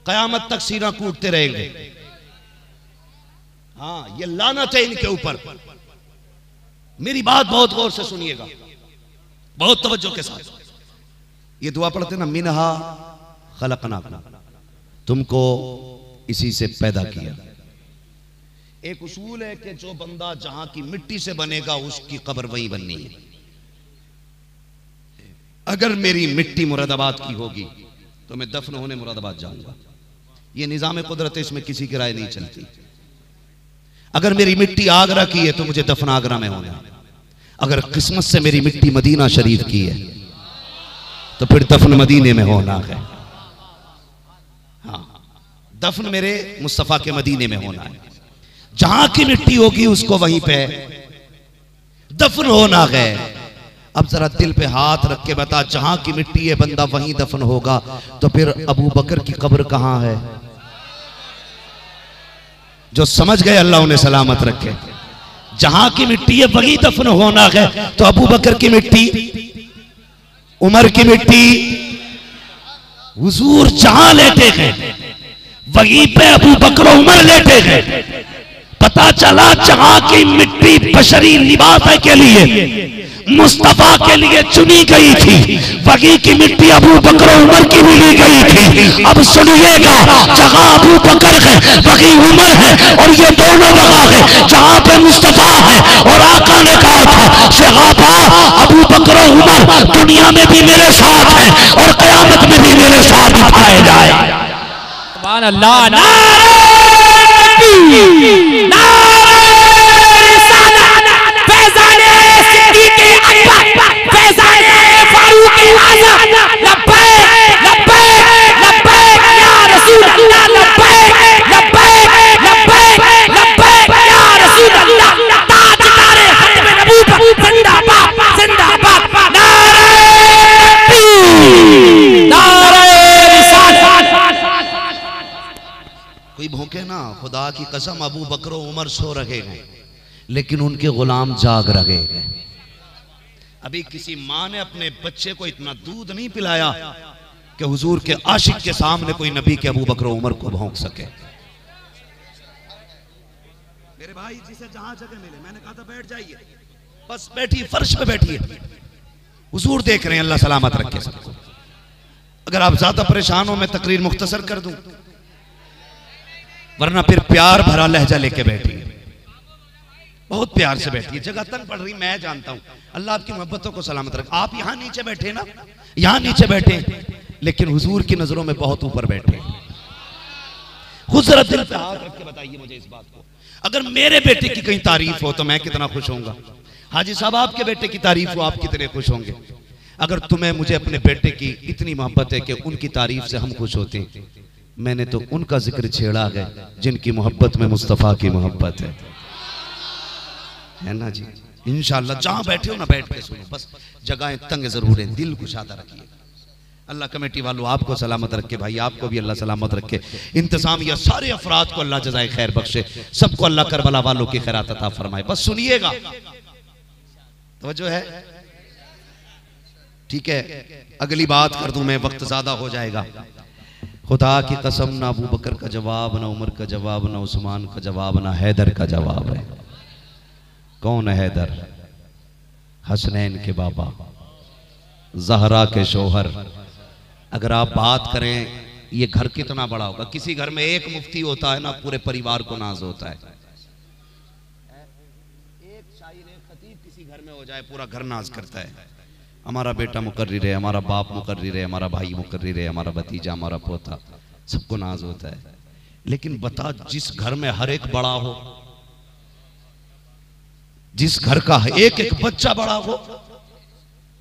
कयामत तक सीना कूटते रहेंगे। हाँ, ये लानत है इनके ऊपर। मेरी बात बहुत गौर से सुनिएगा, बहुत तवज्जो के साथ। ये दुआ पढ़ते ना, मिनहा खलकनाकुम, तुमको इसी से पैदा किया। एक उसूल है कि जो बंदा जहां की मिट्टी से बनेगा उसकी कब्र वहीं बननी है। अगर मेरी मिट्टी मुरादाबाद की होगी तो मैं दफन होने मुरादाबाद जाऊंगा। ये निजाम कुदरत, इसमें किसी की राय नहीं चलती। अगर मेरी मिट्टी आगरा की है तो मुझे दफन आगरा में होना है। अगर किस्मत से मेरी मिट्टी मदीना शरीफ की है तो फिर दफन मदीने में होना है। हाँ, दफन मेरे मुस्तफा के मदीने में होना है। जहां की मिट्टी होगी उसको वहीं पे दफन हो ना गए। अब जरा दिल पे हाथ रख के बता, जहां की मिट्टी है बंदा वहीं दफन होगा, तो फिर अबू बकर की कब्र कहां है? जो समझ गए अल्लाह उन्हें सलामत रखे। जहां की मिट्टी है वहीं दफन होना है। तो अबू बकर की मिट्टी, उमर की मिट्टी, हुजूर जहां लेटे हैं वहीं पे अबू बकर उमर लेटे हैं। पता चला जहां की मिट्टी बशरी लिबास के लिए, मुस्तफा के लिए चुनी गई थी, वहीं की मिट्टी अबू बकर उमर की भी ली गई थी। अब सुनिएगा, जहां अबू बकर है वहीं उमर है, और ये दोनों जगह है जहां पे मुस्तफा है। और आका ने कहा था, सहाबा अबू बकर उमर दुनिया में भी मेरे साथ है और कयामत में भी मेरे साथ उठाए जाए। सुभान अल्लाह। कोई भूखे ना, खुदा की कसम अबू बकर उमर सो रहे हैं लेकिन उनके गुलाम जाग रहे हैं। अभी किसी माँ ने अपने बच्चे को इतना दूध नहीं पिलाया कि हुजूर के आशिक के सामने कोई नबी के अबू बकर उमर को भौंक सके। मेरे भाई जिसे जहां जगह मिले, मैंने कहा था बैठ जाइए, बस बैठिए, फर्श पे बैठिए, हुजूर देख रहे हैं, अल्लाह सलामत रखे सबको। अगर आप ज्यादा परेशान हो मैं तकरीर मुख्तसर कर दूं, वरना फिर प्यार भरा लहजा लेके बैठिए, बहुत प्यार से बैठिए। जगह तंग पड़ रही मैं जानता हूं, अल्लाह आपकी मोहब्बतों को सलामत रखे। आप यहां नीचे बैठे ना, यहां नीचे बैठे, लेकिन हुजूर की नजरों में बहुत ऊपर बैठे। खुद जरा दिल पे हाथ रख के बताइए मुझे इस बात को, अगर मेरे बेटे की कहीं तारीफ हो तो मैं कितना खुश होऊंगा। हाजी साहब आपके बेटे की तारीफ हो, आप कितने खुश होंगे। अगर तुम्हें मुझे अपने बेटे की इतनी मोहब्बत है कि उनकी तारीफ से हम खुश होते हैं, मैंने तो उनका जिक्र छेड़ा है जिनकी मोहब्बत में मुस्तफा की मोहब्बत है ना जी। इंशाअल्लाह जहां बैठे हो ना बैठ के सुनो, बस जगहें तंग जरूर है, दिल कुशादा रखिए। अल्लाह कमेटी वालों आपको सलामत रखे, भाई आपको भी अल्लाह सलामत रखे। इंतजामिया सारे अफराद को अल्लाह जज़ाए खैर बख्शे, सबको अल्लाह करबला वालों की खैरात अता फरमाए। बस सुनिएगा, तवज्जो है, ठीक है। अगली बात कर दूं मैं, वक्त ज्यादा हो जाएगा। खुदा की कसम, ना अबू बकर का जवाब, ना उमर का जवाब, ना उस्मान का जवाब, ना हैदर का जवाब है। कौन है हैदर? हसनैन के बाबा, जहरा के शोहर। अगर आप बात करें ये घर कितना बड़ा होगा, किसी घर में एक मुफ्ती होता है ना, पूरे परिवार को नाज होता है। एक शायर एक खतीब किसी घर में हो जाए, पूरा घर नाज करता है। हमारा बेटा मुकर्रिर है, हमारा बाप मुकर्रिर है, हमारा भाई मुकर्रिर है, हमारा भतीजा, हमारा पोता, सबको नाज होता है। लेकिन बता, जिस घर में हर एक बड़ा हो, जिस घर का एक एक बच्चा बड़ा हो,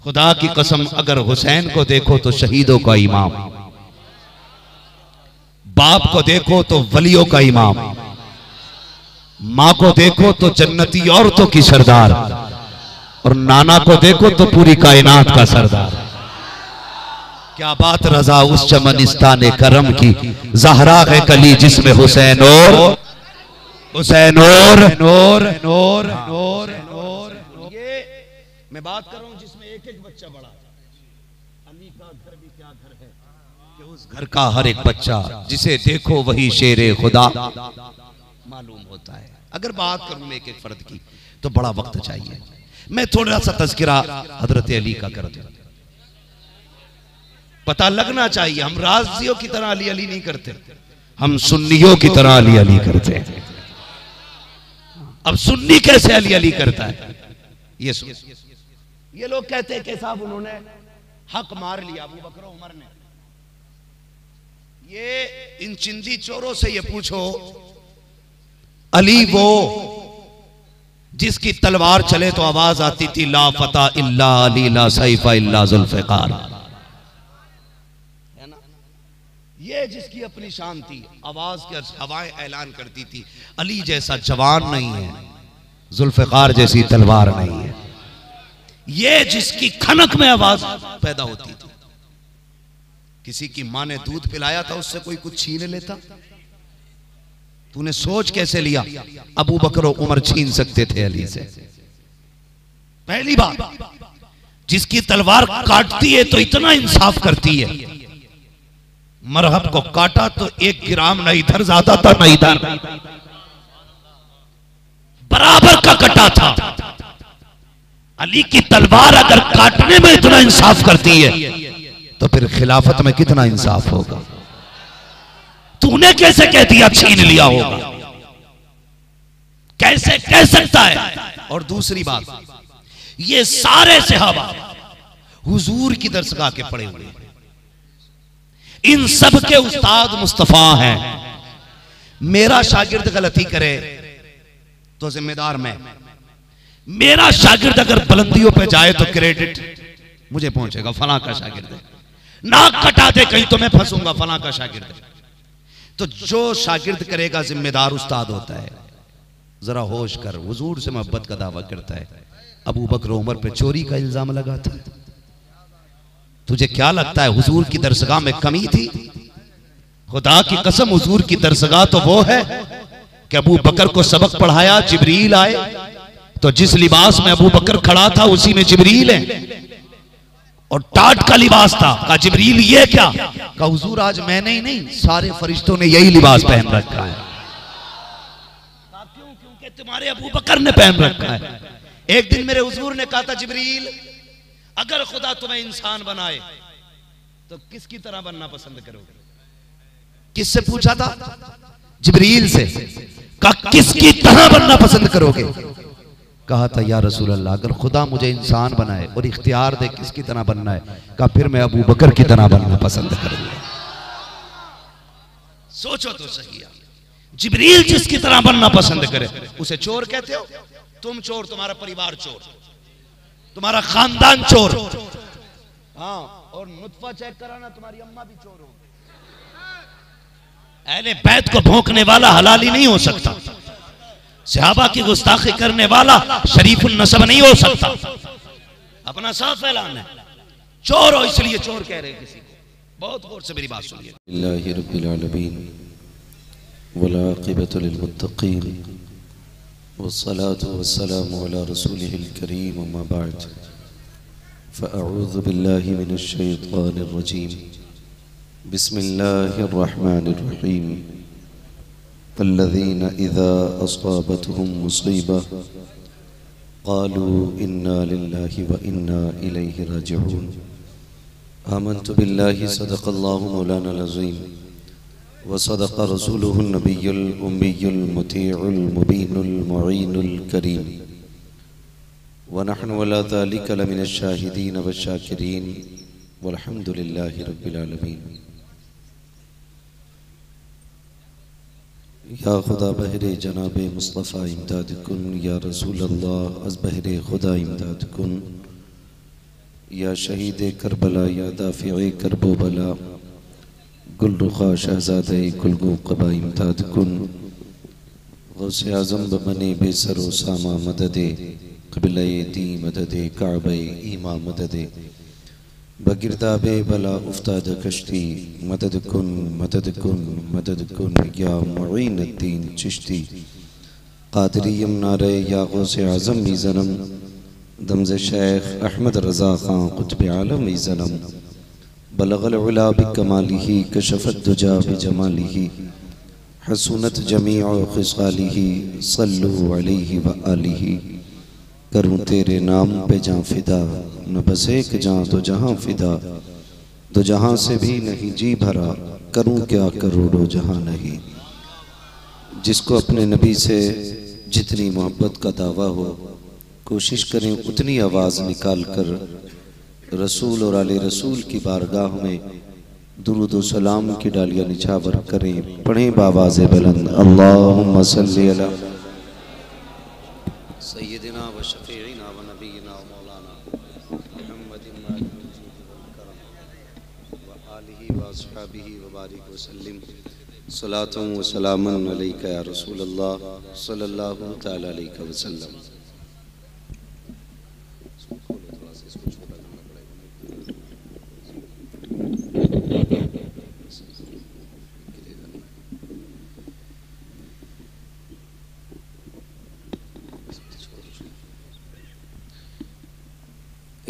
खुदा की कसम अगर हुसैन को देखो तो शहीदों का इमाम, बाप को देखो तो वलियों का इमाम, मां को देखो तो जन्नती औरतों की सरदार, और नाना को देखो तो पूरी कायनात का सरदार। क्या बात रजा उस चमनिस्तान करम की, जहरा है कली जिसमें हुसैन और हुसैन और नूर नूर नूर नूर। ये मैं बात कर रहा हूं जिसमें एक एक बच्चा बड़ा। अली का घर भी क्या घर है कि उस घर का हर एक बच्चा जिसे देखो वही शेरे खुदा मालूम होता है। अगर बात करूं मैं एक एक फर्द की तो बड़ा वक्त चाहिए। मैं थोड़ा सा तज़किरा हजरत अली का कर दूं, पता लगना चाहिए। हम राज़ियों की तरह अली अली नहीं करते, हम सुन्नियों की तरह अली अली करते हैं। अब सुन्नी कैसे अली अली करता है ये सुन। ये लोग कहते हैं कि साहब उन्होंने हक मार लिया अबू बकर उमर ने। ये इन चिंदी चोरों से ये पूछो, अली वो जिसकी तलवार चले तो आवाज आती थी ला फता इल्ला अली ला सैफा इल्ला जुल्फ़िकार, है ना। ये जिसकी अपनी शान थी, आवाज के हवाएं ऐलान करती थी अली जैसा जवान नहीं है, जुल्फ़िकार जैसी तलवार नहीं है। ये जिसकी खनक में आवाज पैदा होती थी। किसी की मां ने दूध पिलाया था, उससे कोई कुछ छीन लेता? तूने सोच कैसे लिया अबू बकर और उमर छीन सकते थे अली से? पहली बात, जिसकी तलवार काटती है तो इतना इंसाफ करती है। मरहब को काटा तो 1 ग्राम न इधर ज्यादा था न इधर, बराबर का कटा था। अली की तलवार अगर काटने में इतना इंसाफ करती है तो फिर खिलाफत में कितना इंसाफ होगा? तूने कैसे कह दिया छीन लिया होगा? कैसे कह सकता है? और दूसरी बात, ये सारे सहाबा हुजूर की दरसगाह के पड़े हुए, इन सब के उस्ताद मुस्तफा हैं। मेरा शागिर्द गलती करे तो जिम्मेदार मैं, मेरा शागिर्द अगर बुलंदियों पे जाए तो क्रेडिट मुझे पहुंचेगा, फलां का शागिर्द है। नाक कटा दे कहीं तो मैं फंसूंगा, फलां का शागिर्द है। तो जो शागिर्द करेगा जिम्मेदार उस्ताद होता है। जरा होश कर, हुजूर से मोहब्बत का दावा करता है, अबू बकर उमर पे चोरी का इल्जाम लगाता है। तुझे क्या लगता है हुजूर की दरसगाह में कमी थी? खुदा की कसम, हुजूर की दरसगाह तो वो है कि अबू बकर को सबक पढ़ाया, जिब्रील आए तो जिस लिबास में अबू बकर खड़ा था उसी में जिब्रील है, और टाट का लिबास था। कहा जिब्रील ये क्या? कहा हुजूर आज मैंने ही नहीं, सारे फरिश्तों ने यही लिबास पहन रखा है। क्यों? क्योंकि तुम्हारे अबू बकर ने पहन रखा है। एक दिन मेरे हुजूर ने कहा था जिब्रील, अगर खुदा तुम्हें इंसान बनाए तो किसकी तरह बनना पसंद करोगे? किससे पूछा था? जिब्रील से। कहा किसकी तरह बनना पसंद करोगे? कहा था या रसूल अल्लाह, अगर खुदा मुझे इंसान बनाए और इख्तियार दे किसकी तरह बनना है, कहा फिर मैं अबू बकर की तरह बनना पसंद करूंगा। सोचो तो सही, जिब्रील जिसकी तरह बनना पसंद करे उसे चोर कहते हो? तुम चोर, तुम्हारा परिवार चोर, तुम्हारा खानदान चोर। हाँ, और नुत्फा चेक कराना, तुम्हारी अम्मा भी चोर हो। अहले बैत को भोंकने वाला हलाली नहीं हो सकता, सहाबा की गुस्ताखी करने वाला शरीफुन नसब नहीं हो सकता। अपना साफ ऐलान है, चोर हो इसलिए चोर कह रहे किसी को। बहुत गौर से मेरी बात सुनिए। लिल्लाहि रब्बिल आलमीन वल आक़िबतु लिल मुत्तक़ीन वस्सलातु वस्सलामु अला रसूलिहिल करीम अम्मा बअद फ़अऊज़ु बिल्लाहि मिनश शैतानिर रजीम बिस्मिल्लाहिर रहमानिर रहीम वल्लज़ीना इज़ा अस्वाबतहुम मुसीबा क़ालू इन्ना लिल्लाहि व इन्ना इलैहि राजिऊन आमन्तु बिल्लाहि सदक़ल्लाहु मौलाना अज़ीम व सदक़ रसूलुहुन नबियुल उम्मियुल मुतीउल मुबीनुल मुईनुल करीम व नहनु अला ज़ालिका लमिनश शाहिदीन व शाकिरीन वल्हम्दुलिल्लाहि रब्बिल आलमीन। या खुदा बहरे जनाबे मुस्तफ़ा इमदाद कुन, या रसूल अल्लाह अज़ बहरे खुदा इमदाद कुन, या शहीद करबला, या दाफ़िए करबो बला, गुल रुखा शहज़ादे गुलगो क़बा इमदाद कुन, गौसे आज़म बमने बेसरो सामा मददे, क़िबले दी मददे, काबे ईमा मददे, बगिरदाबे बला उफ्ताद कश्ती, मदद कुन मदद कुन मदद कुन, या मुईन अद्दीन चिश्ती, क़ादरी नारे, या गौसे आज़म मीज़नम, दमज़ शेख अहमद रज़ा ख़ान क़ुत्ब आलम मीज़नम, बलगल उला बिकमालिही, कशफ़त दुजा बिजमालिही, हसूनत जमीअ ख़िसालिही, सल्लु अलैहि व आलिही। करूँ तेरे नाम पे जाँ फिदा, न बस एक जाँ दो जहाँ फिदा, दो जहाँ से भी नहीं जी भरा, करूँ क्या करोड़ों जहाँ नहीं। जिसको अपने नबी से जितनी मोहब्बत का दावा हो, कोशिश करें उतनी आवाज़ निकाल कर रसूल और आले रसूल की बारगाह में दुरूद व सलाम की डालियाँ निछावर करें। पढ़ें बावाज़ बुलंद, अल्लाहुम्मा सल्ली अला सय्यदिना व शफ़ीइना व नबीना व मौलाना मुहम्मदिन व आलिहि व अस्हाबिहि व बारिक व सल्लिम सलातुन व सलामुन अलैका या रसूल अल्लाह सल्लल्लाहु तआला अलैहि वसल्लम।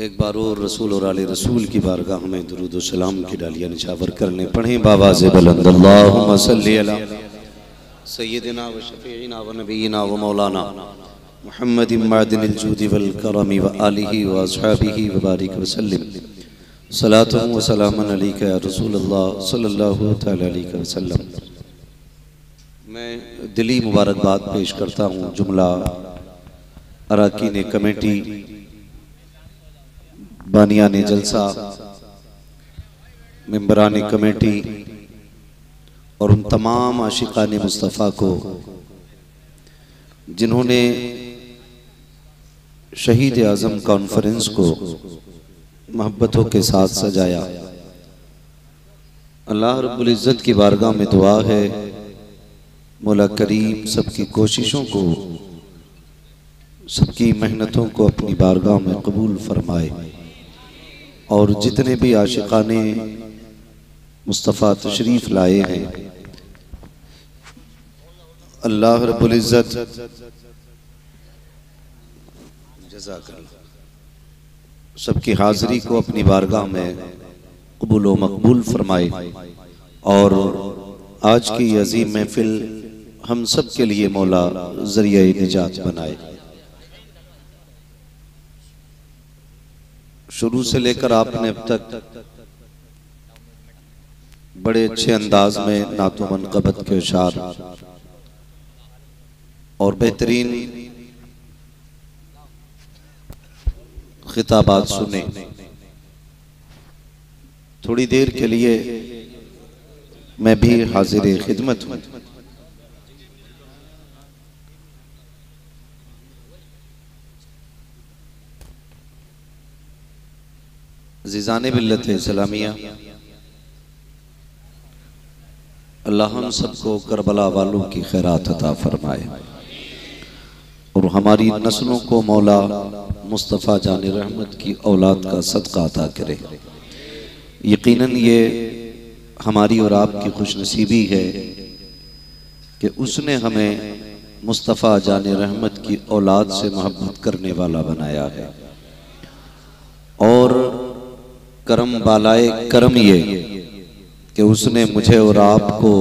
एक बार और रसूल और आले रसूल की बारगाह में दुरूद व सलाम की डालियां निछावर करने पढ़ें बावाज़े बुलंद अल्लाहुम्मा सल्ली अला सय्यिदिना व शफीइना व नबीना व मौलाना मुहम्मदिन मादिनिल जूदि वल करमी व आलिहि व अस्हाबिहि व बारिक व सल्लिम सलातु व सलामन अलैका या रसूलल्लाह सल्लल्लाहु तआला अलैहि वसल्लम। मैं दिली मुबारकबाद पेश करता हूँ जुमला अराकीन कमेटी, बानियान जलसा, मेंबरान कमेटी और उन तमाम आशिकान मुस्तफ़ा को जिन्होंने शहीद आज़म कॉन्फ्रेंस को मोहब्बतों के साथ सजाया। अल्लाह रब्बुल इज़्ज़त की बारगाह में दुआ है मौला करीम सबकी कोशिशों को, सबकी मेहनतों को अपनी बारगाह में कबूल फरमाए और जितने भी आशिकाने मुस्तफ़ा तशरीफ़ लाए हैं अल्लाह रब्बुल इज़्ज़त जज़ाकल्लाह सबकी हाज़िरी को अपनी बारगाह में कबूल व मकबूल फरमाए और आज की अज़ीम महफिल हम सब के लिए मौला ज़रिया निजात बनाए। शुरू से लेकर आपने अब तक बड़े अच्छे अंदाज में नातो मनक़बत के अशार और बेहतरीन खिताबात सुने। थोड़ी देर के लिए मैं भी हाजिर खिदमत हूँ। अज़ीज़ाने मिल्लत इस्लामिया, अल्लाह हम सबको करबला वालों की खैरात अता फरमाए और हमारी नस्लों को मौला मुस्तफ़ा जान रहमत की औलाद का सदका अता करे। यकीनन ये हमारी और आपकी खुशनसीबी है कि उसने हमें मुस्तफ़ा जान रहमत की औलाद से मोहब्बत करने वाला बनाया है और करम बालाए करम ये कि उसने मुझे और आपको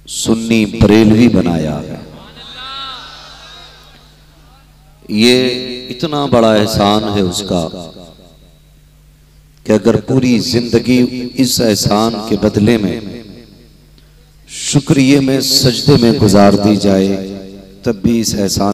सुन्नी बरेलवी बनाया है। ये इतना बड़ा एहसान है उसका कि अगर पूरी जिंदगी इस एहसान के बदले में शुक्रिये में सजदे में गुजार दी जाए तब भी इस एहसान